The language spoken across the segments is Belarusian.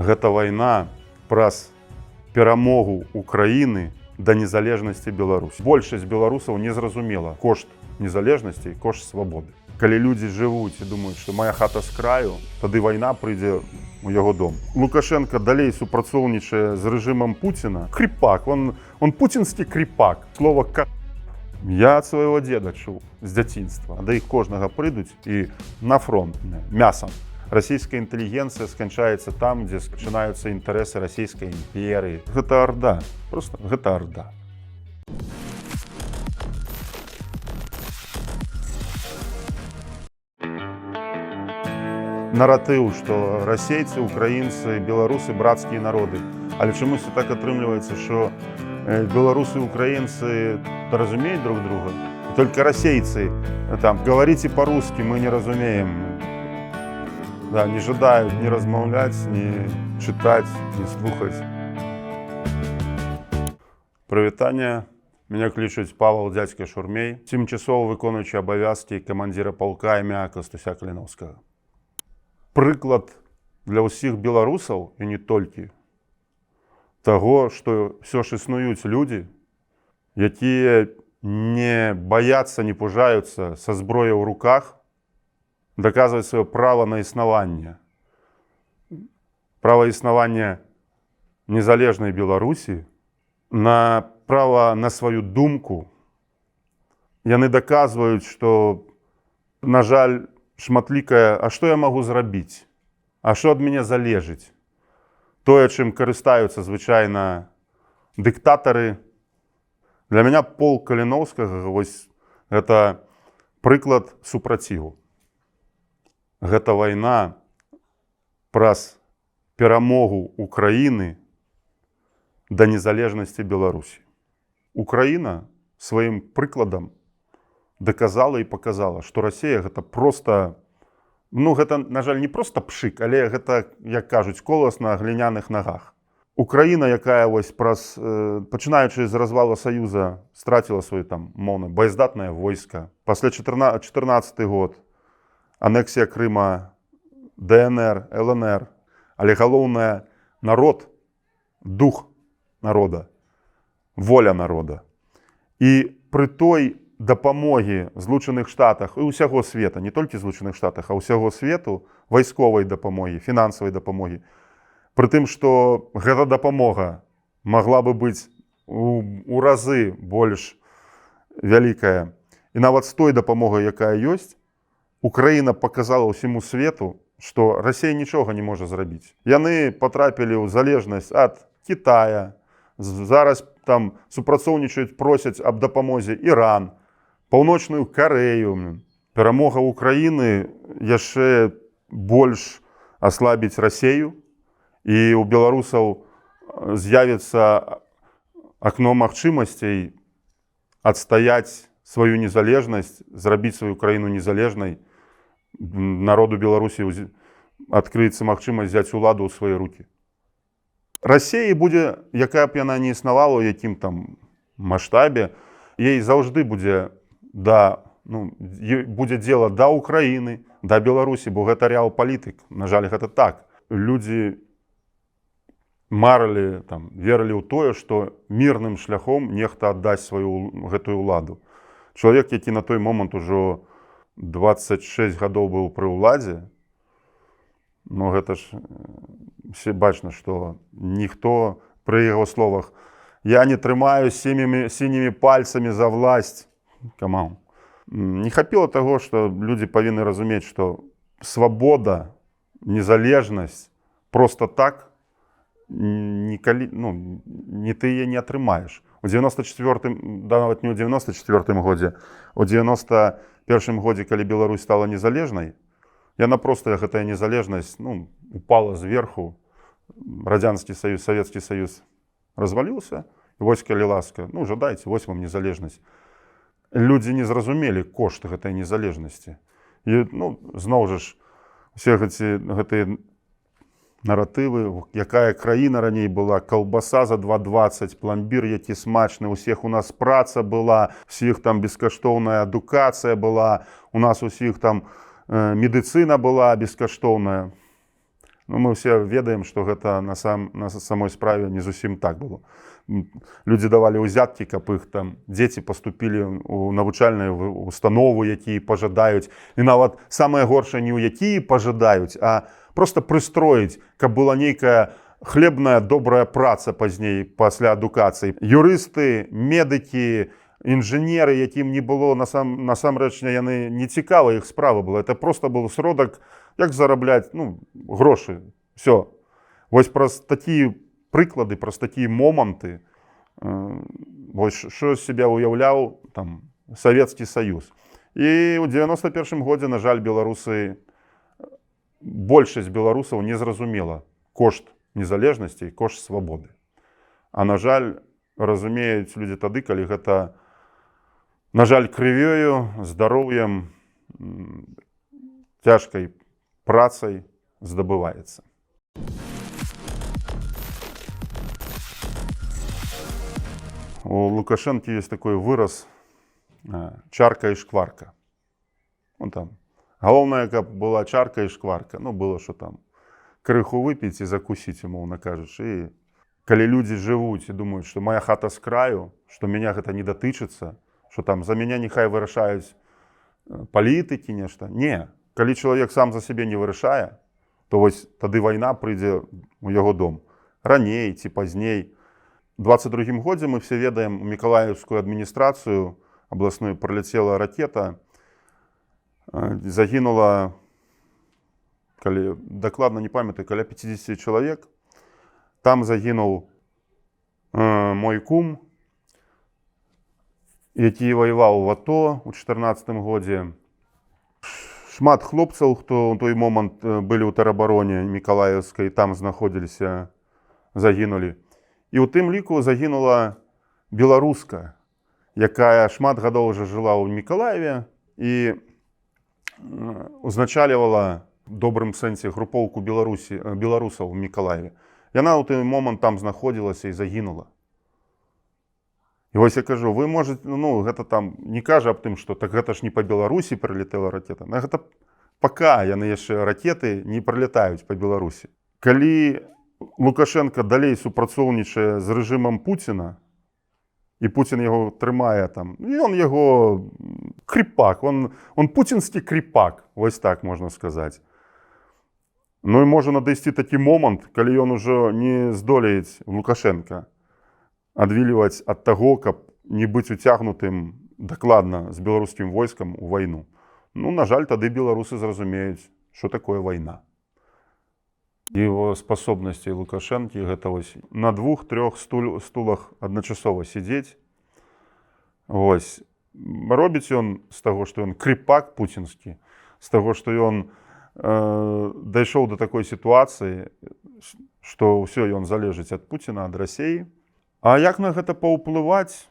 Гэта вайна праз перамогу Украіны да незалежнасці Беларусі. Большасць беларусаў не зразумела кошт незалежнасці і кошт свабоды. Калі людзі жывуць і думаюць, што моя хата з краю, тады вайна прыйдзе у яго дом. Лукашенко далей супрацоўнічае з рэжымам Пуціна. Кріпак, он пуцінскі кріпак. Слова «ка». Я ад свайго дзеда чуў з дзяцінства. Да іх кожнага прыйдуць і на фронт мясам. Расійская інтэлігенцыя сканчаецца там, дзе пачынаюцца інтарэсы расійскай імперыі. Гэта арда, просто гэта арда. Наратыў, што расейцы, украінцы, беларусы брацкія народы. Але чамусьці так атрымліваецца, што беларусы і украінцы разумеюць друг друга. І толькі расейцы там говорите по-русски, мы не разумеем. Да, не жадаюць ні размаўляць, ні чытаць, ні слухаць. Прывітанне. Меня клічуць Павел дядька Шурмей, тимчасово выконуючы абавязкі камандзіра палка імя Кастуся Каліновскага. Прыклад для ўсіх беларусаў, і не толькі, таго, што ўсё ж існуюць людзі, якія не баяцца, не пужаюцца са зброяй у руках, даказваць сваё права на існаванне. Права існавання незалежнай Беларусі, на права на сваю думку. Яны даказваюць, што, на жаль, шматлікае, а што я магу зрабіць? А што ад мяне залежыць? Тое, чым карыстаюцца звычайна дыктатары. Для мяне полк Каліновскага, вось, гэта прыклад супраціву. Гэта вайна праз перамогу Украіны да незалежнасці Беларусі. Украіна сваім прыкладам даказала і паказала, што Расія гэта проста, гэта, на жаль, не проста пшык, але гэта, як кажуць, колас на гліняных нагах. Украіна, якая вось праз, пачынаючы з развала Саюза, страціла сваё там моўна баяздатнае войска. Пасля 14 год анексія Крыма, ДНР, ЛНР, але галоўнае народ, дух народа, воля народа. І пры той дапамогі Злучаных Штатах і ўсяго света, не толькі Злучаных Штатах, а ўсяго свету, вайсковай дапамогі, фінансавай дапамогі, пры тым, што гэта дапамога магла бы быць у разы больш вялікая. І нават з той дапамогай, якая ёсць, Украіна паказала ўсяму свету, што Расія нічога не можа зрабіць. Яны патрапілі ў залежнасць ад Кітая, зараз там супрацоўнічаюць, просяць аб дапамозе Іран, Паўночную Карэю. Перамога Украіны яшчэ больш аслабіць Расею, і у беларусаў з'явіцца акно магчымасцей адстаяць сваю незалежнасць, зрабіць сваю краіну незалежнай. Народу Беларусі адкрыецца магчымасць взяць уладу ў свае рукі. Расіі будзе, якая б яна не існавала, у якім там маштабе, ей заўжды будзе дзела да Украіны, да Беларусі, бо гэта рэал-палітык. На жаль, гэта так. Людзі марылі, верылі ў тое, што мірным шляхом нехта аддасць сваю гэтую ўладу. Чалавек, які на той момант ужо 26 гадоў быў пры ўладзе, гэта ж все бачна, што ніхто пры яго словах «я не трымаю сінімі пальцамі за власць». Камаў. Не хапіла таго, што людзі павінны разумець, што свабода, незалежнасць проста так не ты яе не атрымаеш. У 94-м, нават не ў 94-м годзе, у 91-м годзе, калі Беларусь стала незалежнай, яна проста, гэтая незалежнасць, упала зверху. Радзянскі Саюз, Савецкі Саюз разваліўся, і вось, калі ласка, жадайце, вось вам незалежнасць. Людзі не зразумелі кошт гэтай незалежнасці. І, зноў жа ж, усе гэтыя наратывы, якая краіна раней была, каўбаса за 2,20, пломбір, які смачны, усіх у нас праца была, усіх там бескаштоўная адукацыя была, у нас усіх там медыцына была бескаштоўная. Ну, мы все ведаем, што гэта на самой справе не зусім так было. Людзі давалі ўзяткі, каб іх там дзеці паступілі ў навучальныя установы, якія пажадаюць. І нават самае горшае не ў якія пажадаюць, а проста прыстроіць, каб была нейкая хлебная добрая праца пазней пасля адукацыі. Юрысты, медыкі, інжынеры, якім не было насамрэч яны не цікава, іх справа была. Это просто быў сродак, як зарабляць грошы. Все. Вось праз такія прыклады, праз такія моманты, вось що з сябе уяўляў там Савецкі Саюз. І ў 91 годзе, на жаль, большасць беларусаў не зразумела кошт незалежнасці і кошт свабоды. А на жаль, разумеюць людзі тады, калі гэта, на жаль, крывёю, здароўем, цяжкай працай здабываецца. У Лукашэнкі ёсць такой выраз чарка і шкварка. Там галоўнае, каб была чарка і шкварка. Было што там крыху выпіць і закусіць, умоўна кажучы. І калі людзі жывуць і думаюць, што моя хата з краю, што мяне гэта не датычыцца, што там за мяне няхай вырашаюць палітыкі, нешта. Не. Калі чалавек сам за сябе не вырашае, то вось тады вайна прыйдзе ў яго дом. Раней ці пазней. У 22 годзе мы все ведаем, у Мікалаеўскую адміністрацыю абласную прыляцела ракета, загінула, калі дакладна не памятаю, каля 50 чалавек. Там загінуў мой кум, які ваяваў в АТО ў 14 годзе. Шмат хлопцаў, хто ў той момант былі ў тэробароне Мікалаеўскай, там знаходзіліся, загінулі. І ў тым ліку загінула беларуска, якая шмат гадоў уже жыла ў Мікалаеве і узначальвала в добрым сэнсе групоўку беларусаў у Мікалаеве. Яна ў той момант там знаходзілася і загінула. І вось я кажу, вы можете, гэта там не кажа аб тым, што так гэта ж не па Беларусі прылетела ракета. Гэта пака яны яшчэ ракеты не прылетаюць па Беларусі. Калі Лукашенко далей супрацоўнічае з рэжымам Пуціна, і Пуцін яго трымае там, і он яго кріпак, он пуцінскі кріпак, вось так можна сказаць. І можа надысці такі момант, калі ён ужо не здолець Лукашенка адвільваць ад таго, каб не быць уцягнутым дакладна з беларускім войскам у вайну. На жаль, тады беларусы зразумеюць, што такое вайна. Его способности Лукашэнкі гэта вось на 2-3 стулах адначасова сидзець. Вось. Робіць ён з таго, што ён кріпак пуцінскі, з таго, што ён дайшоў до такой сітуацыі, што ўсё ён залежыць ад Пуціна, ад Расіі. А як на гэта паўплываць?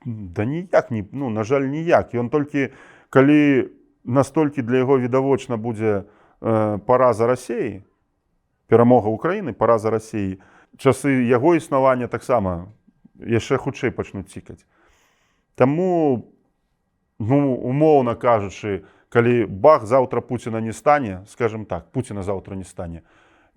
Да ніяк, на жаль, ніяк. Ён толькі, калі настолькі для яго відавочна будзе параза Расіі, перамога Украіны, параза Расіі, часы яго існавання таксама яшчэ хутчэй пачнуць цікаць. Таму, умоўна кажучы, калі бах, заўтра Пуціна не стане, скажем так, Пуціна заўтра не стане,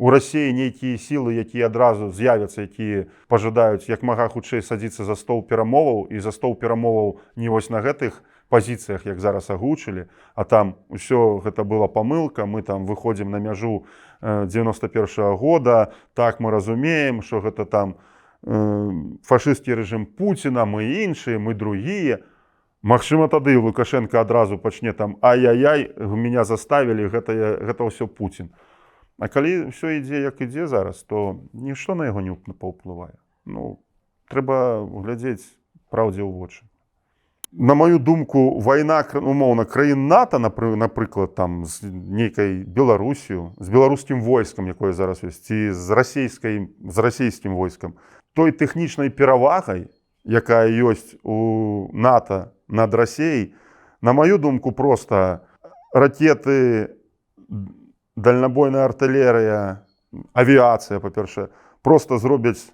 у Расіі нейкія сілы, якія адразу з'явяцца, якія пажадаюць як мага хутчэй садзіцца за стол перамоваў, і за стол перамоваў не вось на гэтых пазіцыях, як зараз агучылі, а там усё гэта была памылка, мы там выходзім на мяжу 91 года, так мы разумеем, што гэта там фашысцкі рэжым Пуціна, мы іншыя, мы другія. Магчыма, тады Лукашенко адразу пачне там ай-яй-яй, меня заставілі, гэта ўсё Пуцін. А калі ўсё ідзе, як ідзе зараз, то нішто на яго не паўплывае. Трэба глядзець праўдзе ў вочы. На мою думку, вайна, умоўна, краін НАТО, напрыклад, там, з нейкай Беларусію, з беларускім войскам, якое зараз ёсць, ці з расійскім войскам, той тэхнічнай перавагай, якая ёсць у НАТО над Расіяй, на мою думку, просто ракеты, дальнабойная артылерыя, авіацыя, па-першае, просто зробяць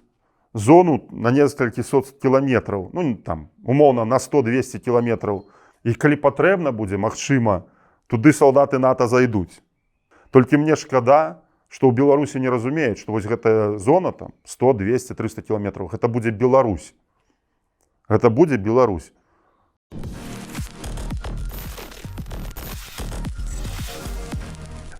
зону на некалькі сот кіламетраў, там, умоўна, на 100-200 кіламетраў. І калі патрэбна будзе, магчыма, туды салдаты НАТО зайдуць. Толькі мне шкада, што ў Беларусі не разумеюць, што вось гэтая зона там 100, 200, 300 кіламетраў, гэта будзе Беларусь. Гэта будзе Беларусь.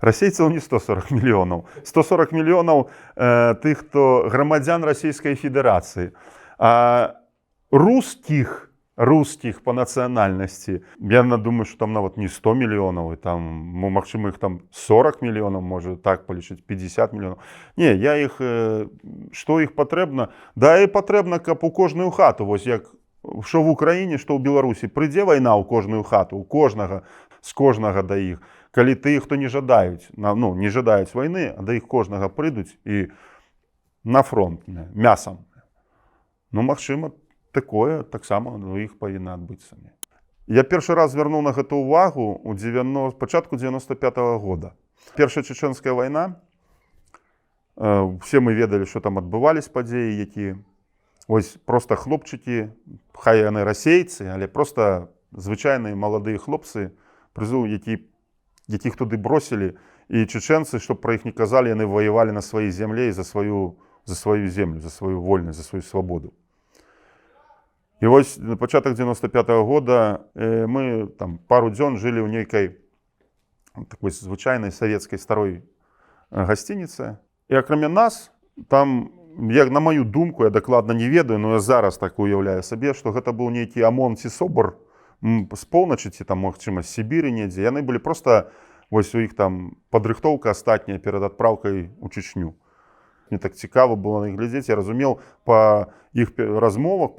Расейцаў не 140 мільёнаў. 140 мільёнаў тых, хто грамадзян Расійскай Федэрацыі. А рускіх по нацыянальнасці, я думаю, што там нават не 100 мільёнаў, і там, магчыма, іх там 40 мільёнаў, можа так палічыць, 50 мільёнаў. Не, я іх, што іх патрэбна? Да і патрэбна, каб у кожную хату, вось як што в Украіне, што ў Беларусі, прыйдзе вайна ў кожную хату, у кожнага, з кожнага да іх. Калі тыя, хто не жадаюць, ну, не жадаюць вайны, а да іх кожнага прыйдуць і на фронт, мясам. Ну, магчыма, такое таксама у іх павінна адбыцца. Я першы раз звярнуў на гэту ўвагу ў пачатку 95-го года. Першая чеченская вайна, все мы ведалі, што там адбывались падзеі, якія. Ось проста хлопчыкі, хай яны расейцы, але проста звычайныя маладыя хлопцы, прызыў, якіх туды бросілі, і чеченцы, щоб про іх не казалі, яны воювалі на сваёй землі за сваю землю, за сваю вольнасць, за сваю свабоду. І вось на пачатак 95-го года мы там пару дзён жылі ў нейкай такой звычайнай савецкай старой гасцініцы. І акрамя нас, там, як на маю думку, я дакладна не ведаю, но я зараз так уяўляю сабе, што гэта быў нейкі ОМОН ці СОБР, з поўначы ці там, магчыма, з Сібіры недзе. Яны былі проста, вось у іх там падрыхтоўка астатняя перад адпраўкай у Чечню. Мне так цікава было на іх глядзець. Я разумеў па іх размовах,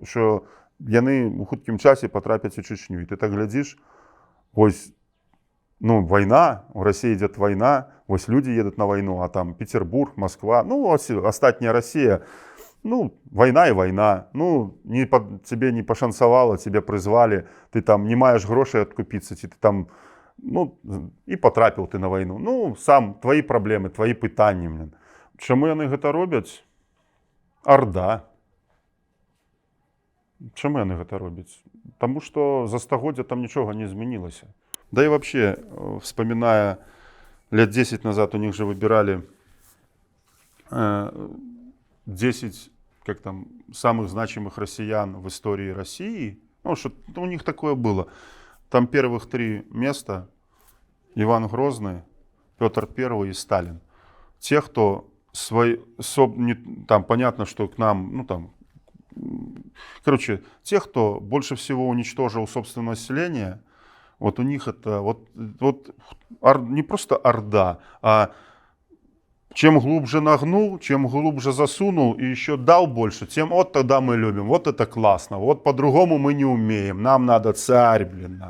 што яны ў хуткім часе патрапяць у Чечню. І ты так глядзіш, вось, ну, вайна, у Расіі ідзе вайна, вось людзі едуць на вайну, а там Петербург, Москва, ну, ось астатняя Расія. Ну, война и война. Ну, тебе не пошансовало, тебя призвали, ты там не маешь грошей откупиться, ты там, ну, и потрапил ты на войну. Ну, сам, твои проблемы, твои пытания. Чому яны гэта робяць? Орда. Чому яны гэта робяць? Тому что за стагоддзя там ничего не змянілася. Да и вообще, вспоминая лет 10 назад, у них же выбирали 10 как там, самых значимых россиян в истории России. Ну, что у них такое было. Там первых 3 места: Иван Грозный, Петр I и Сталин. Те, кто там понятно, что к нам, ну там, короче, те, кто больше всего уничтожил собственное население, вот у них это вот не просто орда, а чем глубже нагнул, чем глубже засунул и еще дал больше, тем вот тогда мы любим. Вот это классно. Вот по-другому мы не умеем. Нам надо царь, блин.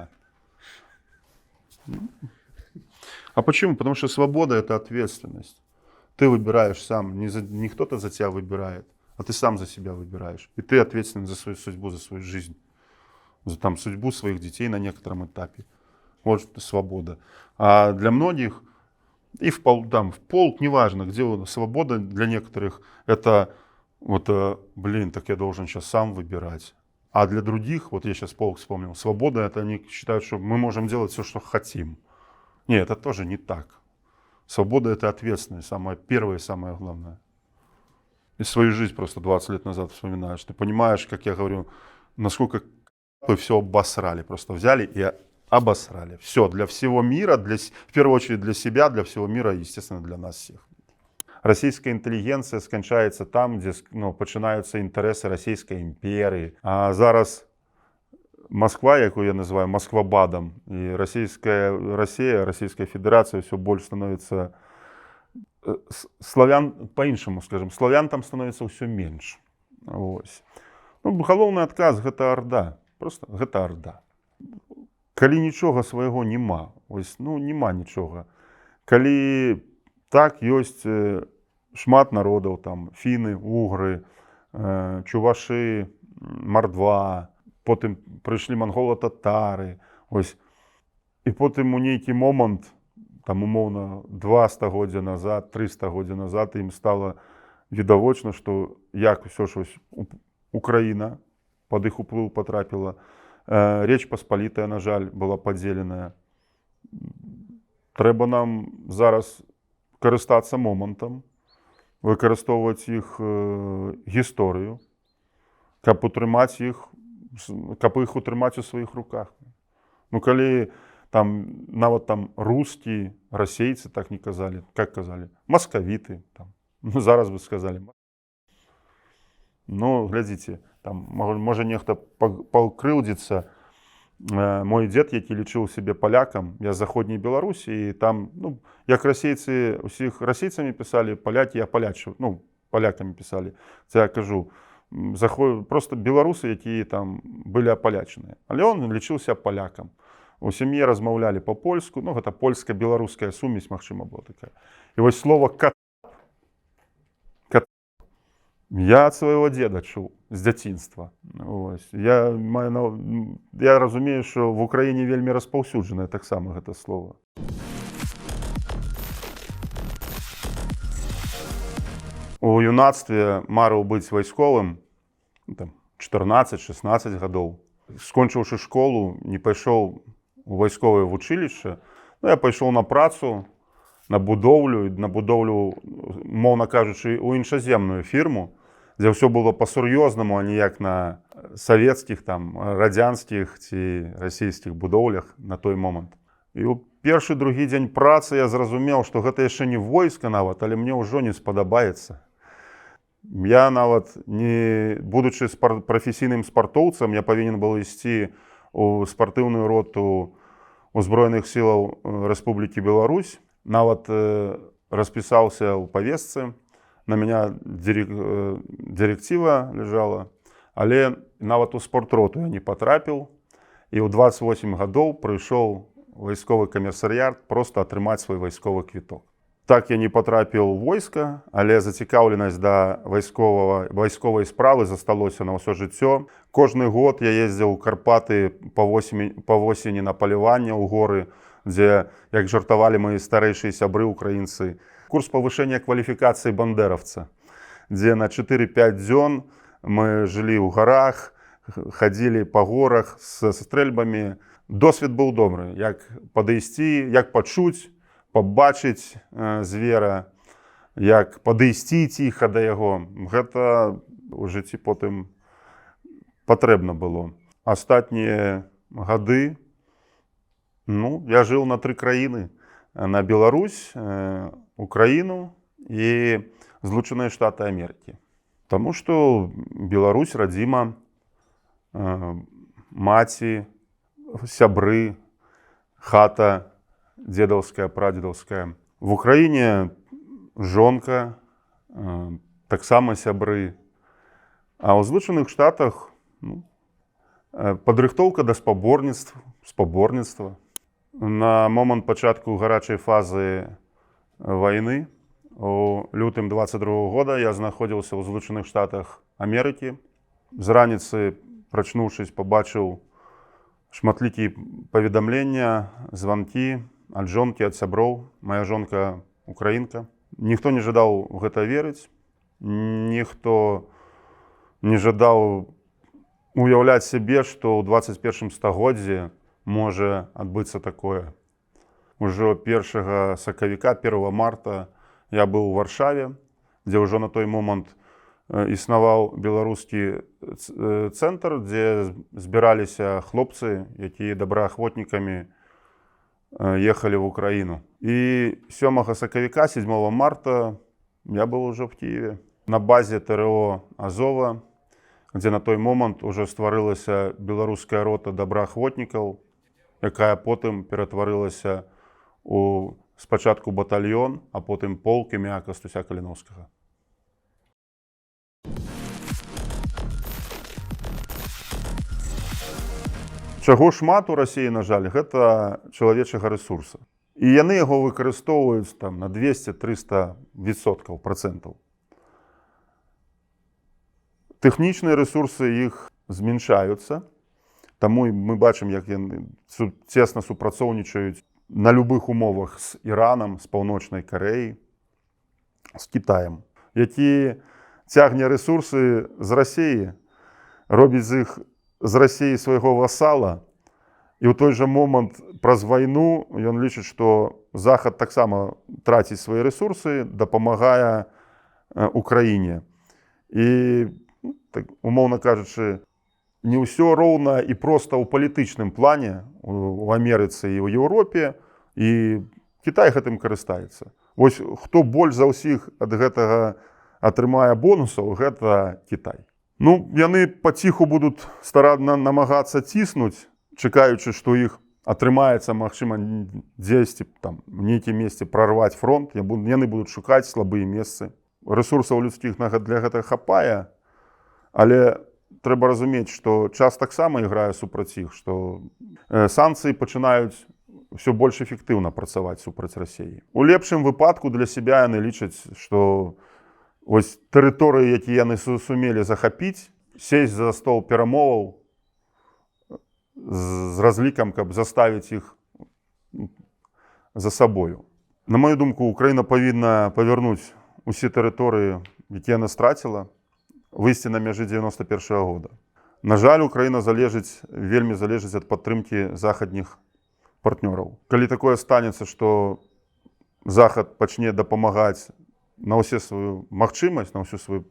А почему? Потому что свобода — это ответственность. Ты выбираешь сам. Не кто-то за тебя выбирает, а ты сам за себя выбираешь. И ты ответственен за свою судьбу, за свою жизнь. За там, судьбу своих детей на некотором этапе. Вот что свобода. А для многих... И в полк, неважно, где свобода для некоторых, это вот, блин, так я должен сейчас сам выбирать. А для других, вот я сейчас полк вспомнил, свобода — это они считают, что мы можем делать все, что хотим. Нет, это тоже не так. Свобода — это ответственность, самое первое и самое главное. И свою жизнь просто 20 лет назад вспоминаешь. Ты понимаешь, как я говорю, насколько вы все обосрали. Просто взяли и обосрали. Все, для всего мира, в первую очередь для себя, для всего мира, естественно, для нас всех. Российская интеллигенция скончается там, где починаються интересы Российской империи. А зараз Москва, яку я называю Москвабадом, и Российская Федерация все больше становится славян, по-іншаму скажем, славян там становится все меньше. Ось. Ну, галоўны адказ — гэта орда. Просто гэта орда. Калі нічога свайго нема, ось, ну, нема нічога. Калі так, ёсць шмат народаў, там, фіны, угры, чувашы, мордва, потым прыйшлі монголо-татары, ось. І потым у нейкі момант, там, умоўна, 2 стагоддзя назад, 3 стагоддзя назад, ім стала відавочна, што як усё ж ось Украіна пад іх уплыў потрапіла. Речь Посполитая, на жаль, была поделенная. Треба нам зараз користатися моментом, використовувати їх історію, каб їх утримати у своїх руках. Ну, коли там, навіть там русські, російці так не казали, як казали, московіти, там, ну, зараз би сказали. Ну, глядите, там, може нехто покрыўдзіцца. Мой дед, який лічыў себе полякам, я з заходняй Беларусі, і там, ну, як расейцы, усіх расейцамі пісалі, палякі, я палячу, ну, полякамі пісалі. Це я кажу, просто беларусы, якія там былі апалячаныя. Але он лічыўся полякам. У сям'і размаўлялі па-польску, ну, гэта польска-беларуская сумесь, магчыма, была такая. І вось слова «катап» я ад свайго деда чуў з дзяцінства. Я разумею, што в Украіне вельмі распаўсюджанае таксама гэта слова. У юнацтве марыў быць вайсковым, 14-16 гадоў. Скончыўшы школу, не пайшоў у вайсковае вучылішча, ну, я пайшоў на працу, на будоўлю, моўна кажучы, у іншаземную фірму, дзе ўсё было па-сур'ёзнаму, а не як на савецкіх, там, радзянскіх ці расійскіх будоўлях на той момант. І ў першы, другі дзень працы я зразумеў, што гэта яшчэ не войска нават, але мне ўжо не спадабаецца. Я нават, не будучы прафесійным спартоўцам, я павінен быў ісці ў спартыўную роту Узброеных сілаў Рэспублікі Беларусь. Нават распісаўся ў павестцы, на меня директива лежала, але нават у спортроту я не потрапіў. І ў 28 гадоў прыйшоў вайсковы камісарыят просто атрымаць свой вайсковы квіток. Так я не потрапіў у войска, але зацікаўленасць да вайсковай справы засталося на ўсё жыццё. Кожны год я ездзіў у Карпаты па восені на паляванне ў горы, дзе, як жартавалі мои старэйшыя сябры украінцы, курс павышэння кваліфікацыі бандеравца, дзе на 4-5 дзён мы жылі ў гарах, хадзілі па горах з стрэльбамі. Досвед быў добры, як падысці, як пачуць, пабачыць звера, як падысці ціха да яго. Гэта ў жыцці потым патрэбна было. Астатнія гады, ну, я жыў на 3 краіны. На Беларусь, Украіну і Злучаныя Штаты Амерыкі. Таму што Беларусь радзіма, маці, сябры, хата дзедаўская, прадзедаўская. В Украіне жонка, таксама сябры. А ў Злучаных Штатах, ну, падрыхтоўка да спаборніцтва. На момант пачатку гарачай фазы вайны, у лютым 22 года я знаходзіўся ў Злучаных Штатах Амерыкі. З раніцы, прачнуўшись, пабачыў шматлікія паведамлення, званкі ад жонкі, ад сяброў. Моя жонка украінка. Ніхто не жадаў у гэта верыць, ніхто не жадаў уяўляць сябе, што ў 21 стагоддзі можа адбыцца такое. Ужо 1 сакавіка, 1 марта я быў у Варшаве, дзе ўжо на той момант існаваў беларускі цэнтр, дзе збіраліся хлопцы, якія добраахвотнікамі ехалі в Украіну. І 7 сакавіка, 7 марта я быў ужо в Киеве. На базе ТРО Азова, дзе на той момант уже стварылася беларуская рота добраахвотнікаў, якая потым ператварылася у спачатку батальён, а потым полк імя Кастуся Каліноўскага. Чаго шмат у Расіі, на жаль, гэта чалавечага рэсурса. І яны яго выкарыстоўваюць там на 200-300%. Тэхнічныя рэсурсы іх зменшаюцца, таму мы бачым, як яны цесна супрацоўнічаюць на любых умовах з Іранам, з Паўночнай Карэяй, з Кітаем, які цягне рэсурсы з Расіі, робіць з іх з Расіі свайго васала, і ў той жа момант праз вайну ён лічыць, што Захад таксама траціць свае рэсурсы, дапамагае Украіне. І, так, умоўна кажучы, не ўсё роўна і проста ў палітычным плане у Амерыцы і ў Еўропе, і Кітай гэтым карыстаецца. Вось хто больш за ўсіх ад гэтага атрымае бонусаў, гэта Кітай. Ну, яны паціху будуць старанна намагацца ціснуць, чакаючы, што іх атрымаецца, магчыма, дзесьці там в нейкім месцы прарваць фронт, яны будуць шукаць слабыя месцы. Рэсурсаў людскіх для гэтага хапае, але трэба разумець, што час таксама іграе супраць іх, што санкцыі пачынаюць ўсё больш эфектыўна працаваць супраць Расіі. У лепшым выпадку для сябе яны лічаць, што ось тэрыторыі, якія яны сумелі захапіць, сесть за стол перамоваў з разлікам, каб заставіць іх за сабою. На мою думку, Украіна павінна павярнуць усе тэрыторыі, якія яна страціла, выйсці на мяжы 91-го года. На жаль, Украіна вельмі залежыць ад падтрымкі захадніх партнёраў. Калі такое станецца, што Захад пачне дапамагаць на ўсе сваю магчымасць, на ўсю сваю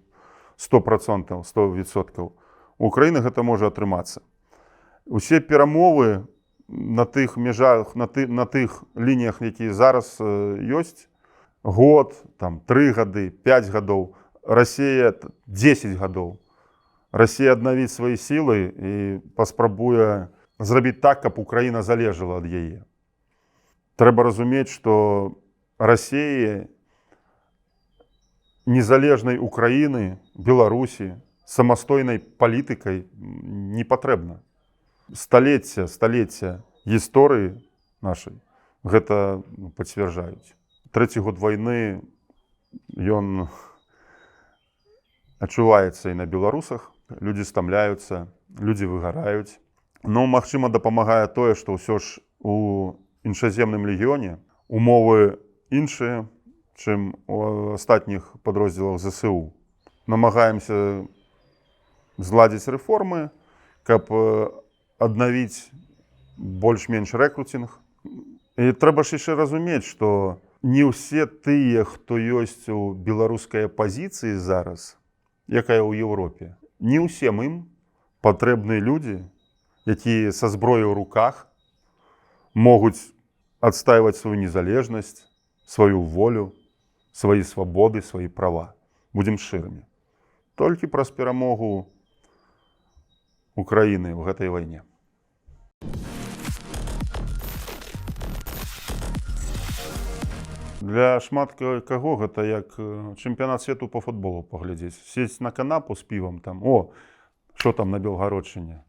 100%, 100%, у Украіны гэта можа атрымацца. Усе перамовы на тых межах, на тых лініях, якія зараз ёсць, год, там, 3 гады, 5 гадоў, Расія 10 гадоў. Расія аднавіць свае сілы і паспрабуе зрабіць так, каб Украіна залежала ад яе. Трэба разумець, што Расіі, незалежнай Украіны, Беларусі, самастойнай палітыкай не патрэбна. Сталецця гісторыі нашай гэта пацвярджаюць. Трэці год вайны, ён адчуваецца і на беларусах. Людзі стамляюцца, людзі выгараюць. Но, магчыма, дапамагае тое, што ўсё ж у іншаземным легіёне умовы іншыя, чым у астатніх падроздзелах ЗСУ. Намагаемся зладзіць рэформы, каб аднавіць больш-менш рэкруцінг. І трэба ж яшчэ разумець, што не ўсе тыя, хто ёсць у беларускай апазіцыі зараз, якая ў Еўропе, не ўсім ім патрэбныя людзі, якія са зброяй у руках могуць адстайваць сваю незалежнасць, сваю волю, свае свабоды, свае права. Будзем шчырымі. Толькі праз перамогу Украіны ў гэтай вайне. Для шмат каго гэта як чэмпіянат свету по футболу паглядзець. Сесть на канапу з півам, там, што там на Белгародчыне?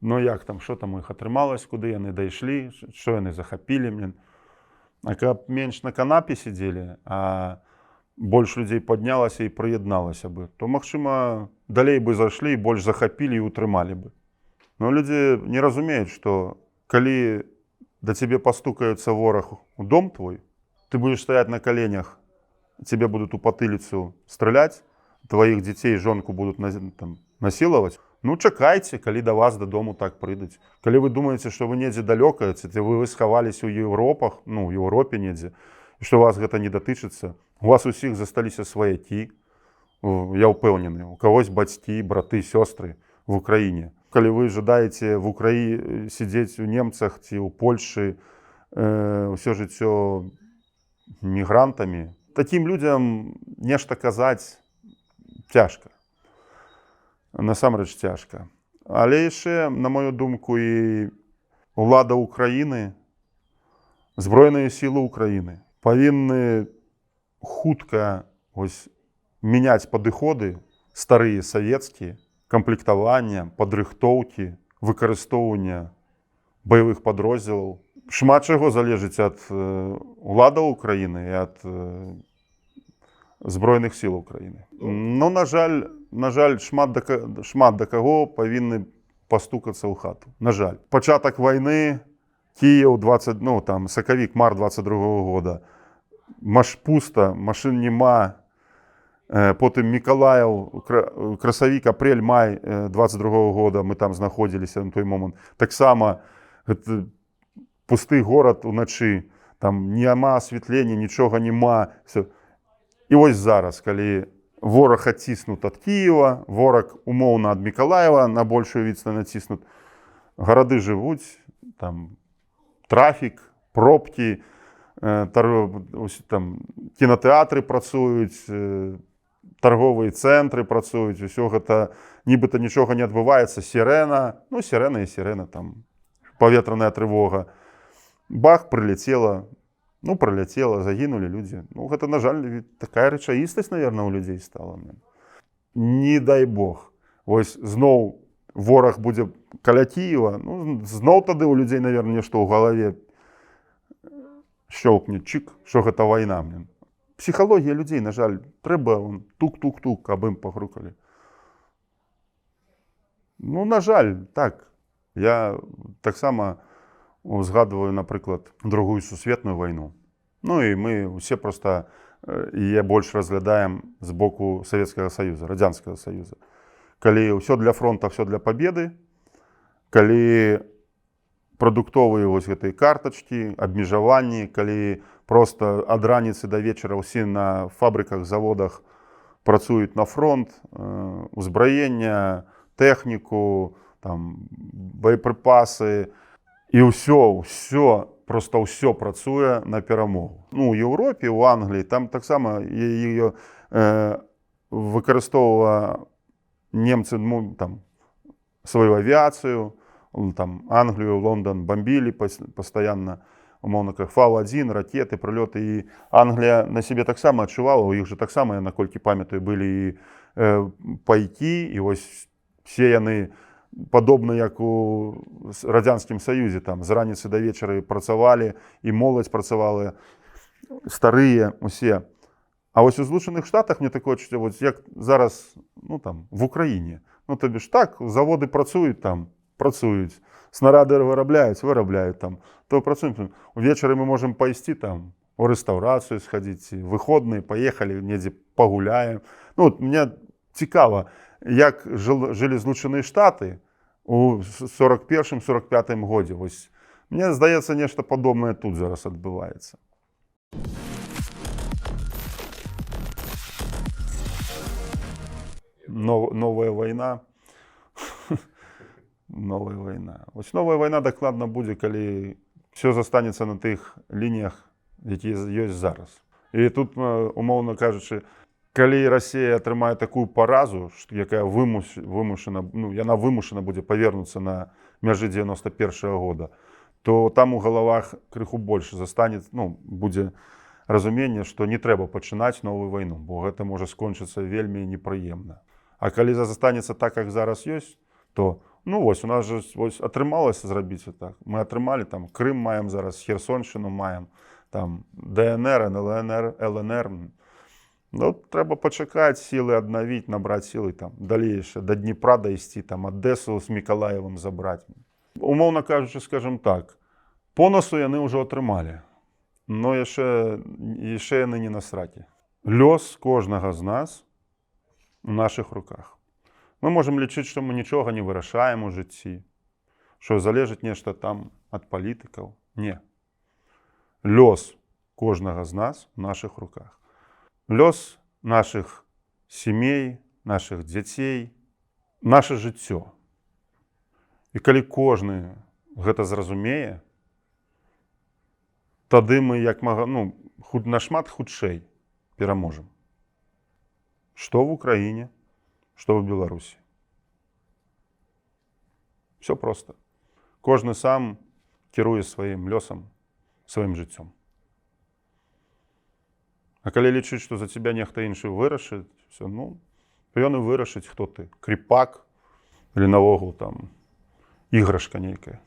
Ну як там, што там у іх атрымалось, куды яны дайшлі, што яны захапілі. А каб менш на канапе сидзелі, а больш людзей паднялася і прыядналася бы, то, магчыма, далей бы зайшлі і больш захапілі і утрымалі бы. Но людзі не разумеюць, што калі да цябе пастукаецца вораг у дом твой, ты будешь стоять на коленях, тебе будут у патыліцу стрелять, твоих детей и жонку будут насиловать. Ну, чакайце, калі да вас дадому так прыйдуць. Калі вы думаеце, што вы недзе далёка, вы схаваліся ў Еўропах, у Еўропе недзе, і што вас гэта не датычыцца, у вас усіх засталіся сваякі, я ўпэўнены, у кагось бацькі, браты, сёстры в Украіне. Калі вы жадаеце в Украіне сидзець у немцах ці ў Польшы ўсё жыццё мігрантамі, такім людзям нешта казаць цяжка. Насамрэч цяжка. Але яшчэ, на мою думку, і ўлада Украіны, збройныя сілы Украіны павінны хутка мяняць падыходы старыя савецкія, камплектавання, падрыхтоўкі, выкарыстоўвання баявых падроздзелаў. Шмат чаго залежыць ад уладаў Украіны і ад збройных сіл Украіны. Но, на жаль, шмат да каго павінны пастукацца ў хату. На жаль. Пачатак вайны, Кіеў, сакавік, март 22-го года. Пуста, машын нема. Потым Мікалаеў, красавік, апрель, май 22-го года мы там знаходзіліся на той момант. Таксама пусты горад уначы. там няма асвятлення, нічога нема. Все. І ось зараз, калі вораг адціснут ад Кіева, вораг умоўна ад Мікалаева на большую відстань націснут, гарады жывуць, там трафік, пробкі, там кінатэатры працуюць, торговыя цэнтры працуюць, усё гэта нібыта нічога не адбываецца, сірена, ну сірена і сірена, там паветраная трывога. Бах, прилетела, ну пролетела, загинули людзі. Ну гэта, на жаль, такая рэчаіснасць, наверное, у людзей стала. Не дай Бог. Вось зноў вораг будзе каля Кіева, ну зноў тады у людзей, наверное, нешта ў галаве щелкне, чик, що гэта вайна. Псіхалогія людзей, на жаль, трэба тук-тук-тук, каб ім пагрукалі. Ну, на жаль, так. Я таксама згадываю, напрыклад, Другую сусветную вайну. Ну і мы усе проста яе больш разглядаем з боку Савецкага Саюза, Радзянскага Саюза. Калі ўсё для фронта, ўсё для пабеды, калі прадуктовыя вось гэтыя картачкі, абмежаванні, калі проста ад раніцы да вечара ўсе на фабрыках, заводах працуюць на фронт, узбраення, тэхніку, там, боепрыпасы, і ўсё, проста ўсё працуе на перамогу. Ну, у Еўропе, у Англіі, там таксама яе выкарыстоўвала немцы, там, сваю авіяцыю, там, Англію, Лондон бомбілі пастаянна, умоўна, как Фау-1, ракеты, прылёты, і Англія на сябе таксама адчувала, у іх жа таксама, я наколькі памятаю, былі і пайкі, і вось все яны падобна як у Радзянскім Саюзе, там з раніцы да вечара працавалі, і моладзь працавала, старыя усе. А вось у Злучаных Штатах мне такое адчуццё, вось як зараз, ну там, в Украіне. Ну, то бишь так, заводы працуюць там, працуюць, снарады вырабляюць там, то працуем. Увечары мы можам пайсці там у рэстаўрацыю схадзіць, выходныя, паехалі, недзе пагуляем. Ну, мне цікава, як жылі Злучаныя Штаты у 41-45 годзе. Вось, мне здаецца, нешта падобнае тут зараз адбываецца. Новая вайна. Новая вайна. Вось новая вайна дакладна будзе, калі все застанецца на тых лініях, якія ёсць зараз. І тут, умоўна кажучы, калі Расія атрымае такую паразу, якая вымушана, ну, яна вымушана будзе павернуцца на мяжы 91-го года, то там у галавах крыху больш застанецца, ну, будзе разуменне, што не трэба пачынаць новую вайну, бо гэта можа скончыцца вельмі непрыемна. А калі застанецца так, як зараз ёсць, то, ну вось, у нас жа вось атрымалася зрабіць так. Мы атрымалі там Крым маем зараз, Херсоншчыну маем, там ДНР, ЛНР. Ну, трэба пачакаць, сілы аднавіць, набраць сілы, там, далей яшчэ да Дніпра дайсці, там, Адэсу з Мікалаевым забраць. Умоўна кажучы, скажем так, по носу яны ўжо атрымалі, но яшчэ яны не на сраке. Лёс кожнага з нас у нашых руках. Мы можам лічыць, што мы нічога не вырашаем у жыцці, што залежыць нешта там ад палітыкаў. Не. Лёс кожнага з нас у нашых руках. Лёс нашых сямей, нашых дзяцей, наша жыццё. І калі кожны гэта зразумее, тады мы як нашмат хутчэй пераможам. Што в Украіне, што в Беларусі. Всё проста. Кожны сам кіруе сваім лёсам, сваім жыццём. А калі лічыць, што за цябе нехта іншы вырашыць, ну, то ён і вырашыць, хто ты, кріпак, или наогул там іграшка нейкая.